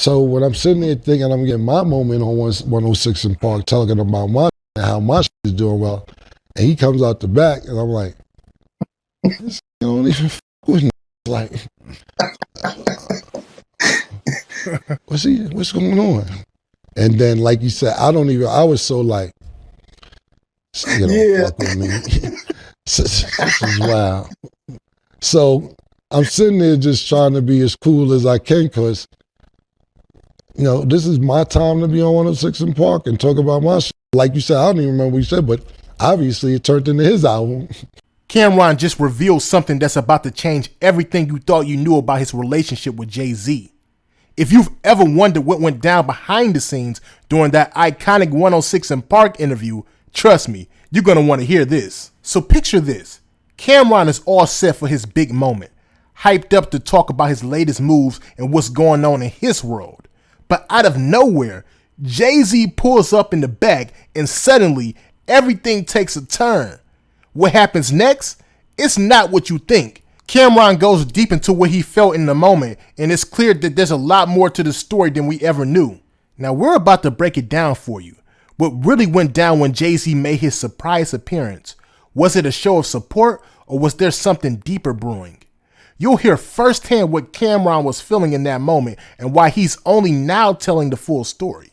So when I'm sitting there thinking I'm getting my moment on 106 in Park, talking about my and how my shit is doing well, and he comes out the back, and I'm like, this don't even with me. Like, what's going on? And then, like you said, I was so like, you don't fuck with me. This is wild. So I'm sitting there just trying to be as cool as I can because, this is my time to be on 106 in Park and talk about my shit. Like you said, I don't even remember what you said, but obviously it turned into his album. Cameron just revealed something that's about to change everything you thought you knew about his relationship with Jay-Z. If you've ever wondered what went down behind the scenes during that iconic 106 in Park interview, trust me, you're going to want to hear this. So picture this. Cameron is all set for his big moment, hyped up to talk about his latest moves and what's going on in his world. But out of nowhere, Jay-Z pulls up in the back and suddenly everything takes a turn. What happens next? It's not what you think. Cameron goes deep into what he felt in the moment, and it's clear that there's a lot more to the story than we ever knew. Now we're about to break it down for you. What really went down when Jay-Z made his surprise appearance? Was it a show of support, or was there something deeper brewing? You'll hear firsthand what Cameron was feeling in that moment and why he's only now telling the full story.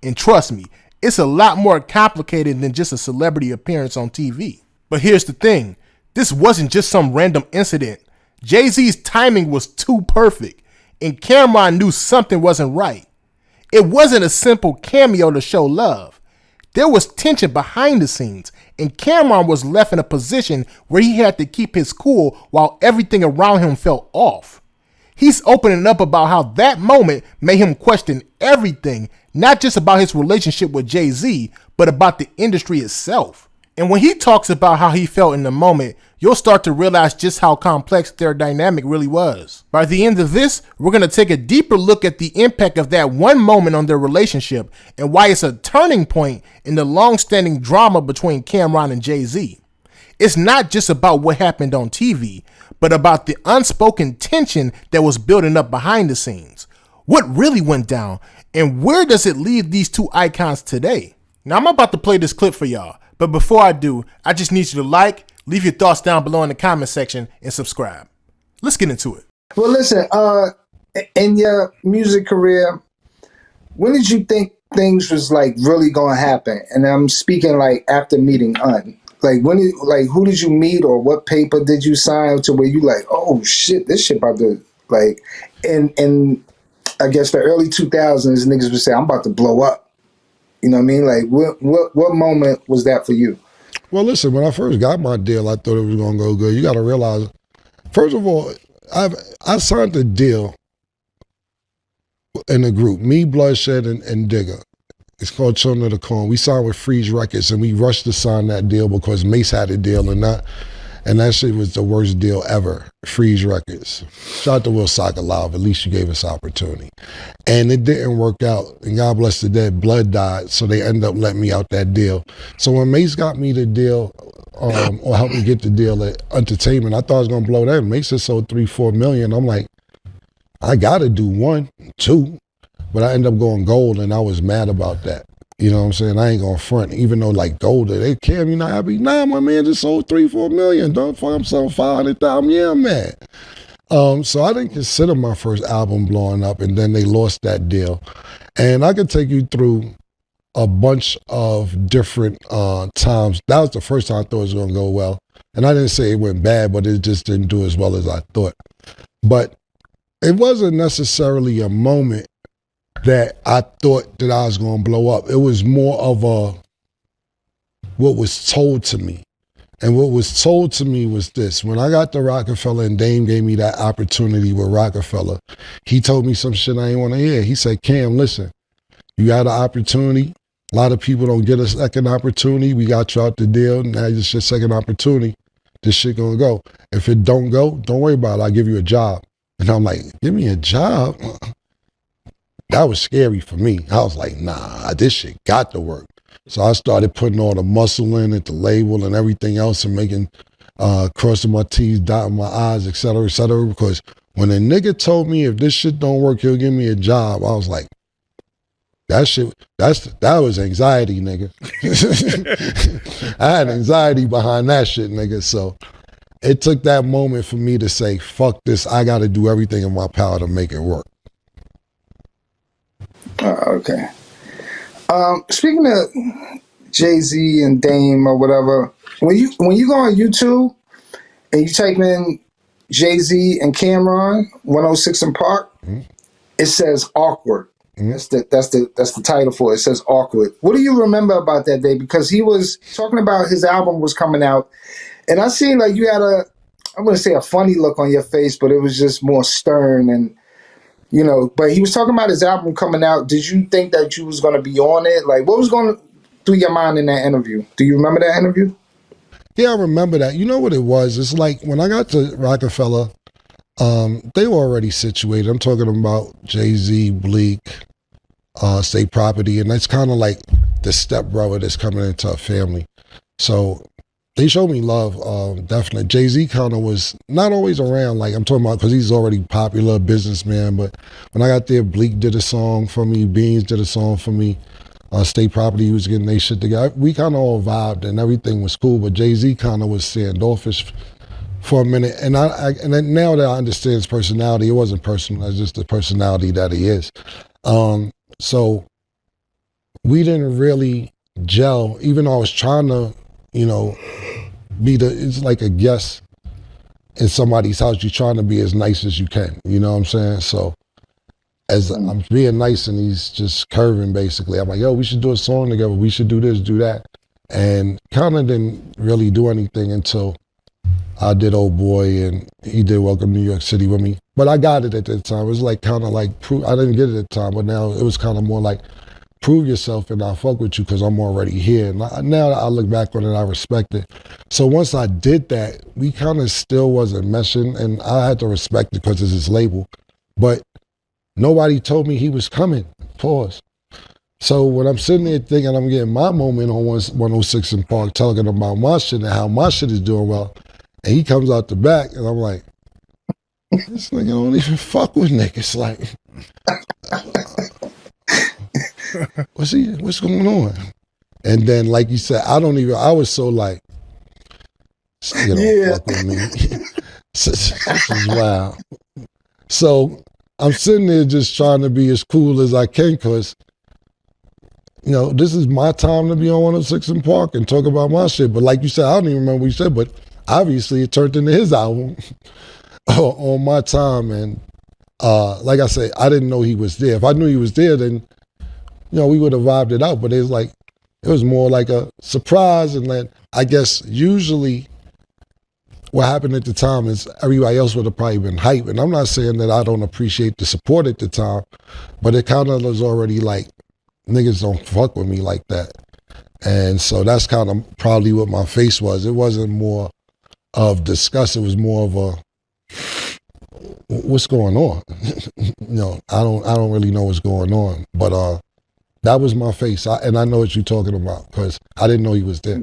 And trust me, it's a lot more complicated than just a celebrity appearance on TV. But here's the thing, this wasn't just some random incident. Jay-Z's timing was too perfect, and Cameron knew something wasn't right. It wasn't a simple cameo to show love. There was tension behind the scenes, and Cameron was left in a position where he had to keep his cool while everything around him felt off. He's opening up about how that moment made him question everything, not just about his relationship with Jay-Z, but about the industry itself. And when he talks about how he felt in the moment, you'll start to realize just how complex their dynamic really was. By the end of this, we're going to take a deeper look at the impact of that one moment on their relationship and why it's a turning point in the long-standing drama between Cameron and Jay-Z. It's not just about what happened on TV, but about the unspoken tension that was building up behind the scenes. What really went down, and where does it leave these two icons today? Now I'm about to play this clip for y'all. But before I do, I just need you to like, leave your thoughts down below in the comment section, and subscribe. Let's get into it. Well, listen, in your music career, when did you think things was like really gonna happen? And I'm speaking like after meeting Un. Like who did you meet, or what paper did you sign to where you like, oh shit, this shit about to like, and I guess the early 2000s niggas would say I'm about to blow up. You know what I mean? Like, what moment was that for you? Well, listen, when I first got my deal, I thought it was going to go good. You got to realize, first of all, I signed the deal in a group, me, Bloodshed, and Digger. It's called Children of the Corn. We signed with Freeze Records, and we rushed to sign that deal because Mace had a deal and that shit was the worst deal ever. Freeze Records. Shout out to Will Sock Alive. At least you gave us opportunity. And it didn't work out. And God bless the dead, Blood died. So they ended up letting me out that deal. So when Mace got me the deal, or helped me get the deal at Entertainment, I thought I was going to blow that. Mace had sold 3-4 million. I'm like, I got to do 1, 2. But I ended up going gold, and I was mad about that. You know what I'm saying? I ain't gonna front, even though like gold, they Cam, you not happy? Nah, my man just sold 3-4 million. Don't fuck, I'm selling 500,000. Yeah, I'm mad. So I didn't consider my first album blowing up, and then they lost that deal. And I could take you through a bunch of different times. That was the first time I thought it was gonna go well. And I didn't say it went bad, but it just didn't do as well as I thought. But it wasn't necessarily a moment that I thought that I was going to blow up. It was more of what was told to me. And what was told to me was this. When I got to Rockefeller and Dame gave me that opportunity with Rockefeller, he told me some shit I didn't want to hear. He said, Cam, listen, you had an opportunity. A lot of people don't get a second opportunity. We got you out the deal. Now it's your second opportunity. This shit going to go. If it don't go, don't worry about it. I'll give you a job. And I'm like, give me a job? That was scary for me. I was like, nah, this shit got to work. So I started putting all the muscle in at the label and everything else and making, crossing my T's, dotting my I's, et cetera, because When a nigga told me if this shit don't work, he'll give me a job, I was like, that was anxiety, nigga. I had anxiety behind that shit, nigga. So it took that moment for me to say, fuck this, I gotta do everything in my power to make it work. Okay. Speaking of Jay-Z and Dame or whatever, when you go on YouTube and you type in Jay-Z and Cameron 106 in Park, it says awkward. That's the title for it. It says awkward. What do you remember about that day? Because he was talking about his album was coming out, and I seen like you had I'm gonna say a funny look on your face, but it was just more stern and but he was talking about his album coming out. Did you think that you was gonna be on it? Like what was going through your mind in that interview? Do you remember that interview? Yeah, I remember that. You know what it was? It's like when I got to Rockefeller, they were already situated. I'm talking about Jay-Z, Bleak, State Property, and that's kind of like the stepbrother that's coming into a family. So they showed me love, definitely. Jay-Z kind of was not always around, like I'm talking about, because he's already popular, businessman, but when I got there, Bleak did a song for me, Beans did a song for me, State Property, he was getting their shit together. We kind of all vibed and everything was cool, but Jay-Z kind of was standoffish for a minute. And and now that I understand his personality, it wasn't personal, it's just the personality that he is. So we didn't really gel, even though I was trying to, it's like a guest in somebody's house. You're trying to be as nice as you can, you know what I'm saying? So as I'm being nice and he's just curving basically, I'm like, yo, we should do a song together. We should do this, do that. And kind of didn't really do anything until I did Old Boy and he did Welcome to New York City with me. But I got it at that time. It was like kind of like, I didn't get it at the time, but now it was kind of more like, prove yourself and I'll fuck with you because I'm already here. And now that I look back on it, I respect it. So once I did that, we kind of still wasn't meshing and I had to respect it because it's his label. But nobody told me he was coming. Pause. So when I'm sitting there thinking I'm getting my moment on 106 in Park, talking about my shit and how my shit is doing well, and he comes out the back and I'm like, this nigga don't even fuck with niggas. Like, what's going on? And then, like you said, I was so like, you know, fuck with me. This is wild. So I'm sitting there just trying to be as cool as I can because, this is my time to be on 106 in Park and talk about my shit. But like you said, I don't even remember what you said, but obviously it turned into his album on my time. And like I said, I didn't know he was there. If I knew he was there, then we would have vibed it out, but it was more like a surprise. And then I guess usually what happened at the time is everybody else would have probably been hyped. And I'm not saying that I don't appreciate the support at the time, but it kind of was already like, niggas don't fuck with me like that. And so that's kind of probably what my face was. It wasn't more of disgust. It was more of a, what's going on? I don't really know what's going on, but that was my face, and I know what you're talking about because I didn't know he was there.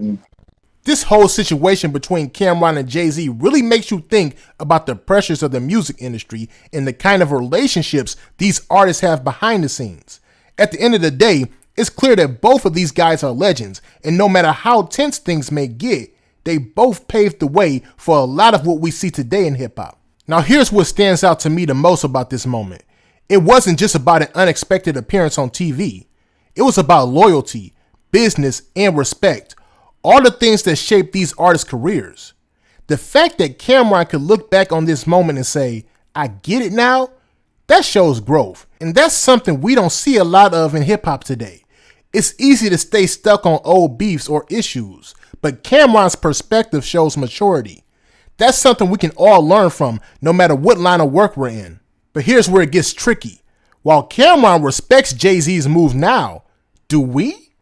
This whole situation between Cameron and Jay-Z really makes you think about the pressures of the music industry and the kind of relationships these artists have behind the scenes. At the end of the day, it's clear that both of these guys are legends, and no matter how tense things may get, they both paved the way for a lot of what we see today in hip-hop. Now here's what stands out to me the most about this moment. It wasn't just about an unexpected appearance on TV. It was about loyalty, business, and respect, all the things that shaped these artists' careers. The fact that Cameron could look back on this moment and say, I get it now, that shows growth. And that's something we don't see a lot of in hip-hop today. It's easy to stay stuck on old beefs or issues, but Cameron's perspective shows maturity. That's something we can all learn from, no matter what line of work we're in. But here's where it gets tricky. While Cameron respects Jay-Z's move now, do we?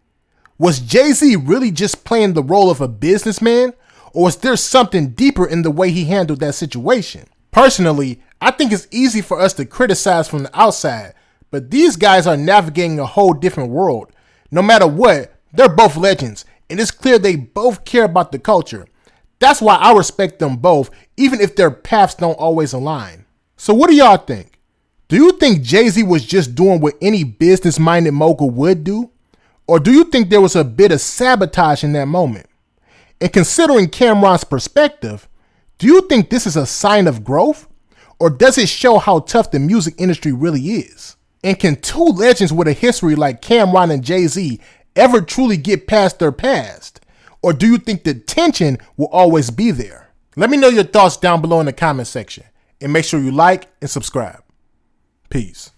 Was Jay-Z really just playing the role of a businessman, or was there something deeper in the way he handled that situation? Personally, I think it's easy for us to criticize from the outside, but these guys are navigating a whole different world. No matter what, they're both legends, and it's clear they both care about the culture. That's why I respect them both, even if their paths don't always align. So what do y'all think? Do you think Jay-Z was just doing what any business-minded mogul would do? Or do you think there was a bit of sabotage in that moment? And considering Cameron's perspective, do you think this is a sign of growth? Or does it show how tough the music industry really is? And can two legends with a history like Cameron and Jay-Z ever truly get past their past? Or do you think the tension will always be there? Let me know your thoughts down below in the comment section. And make sure you like and subscribe. Peace.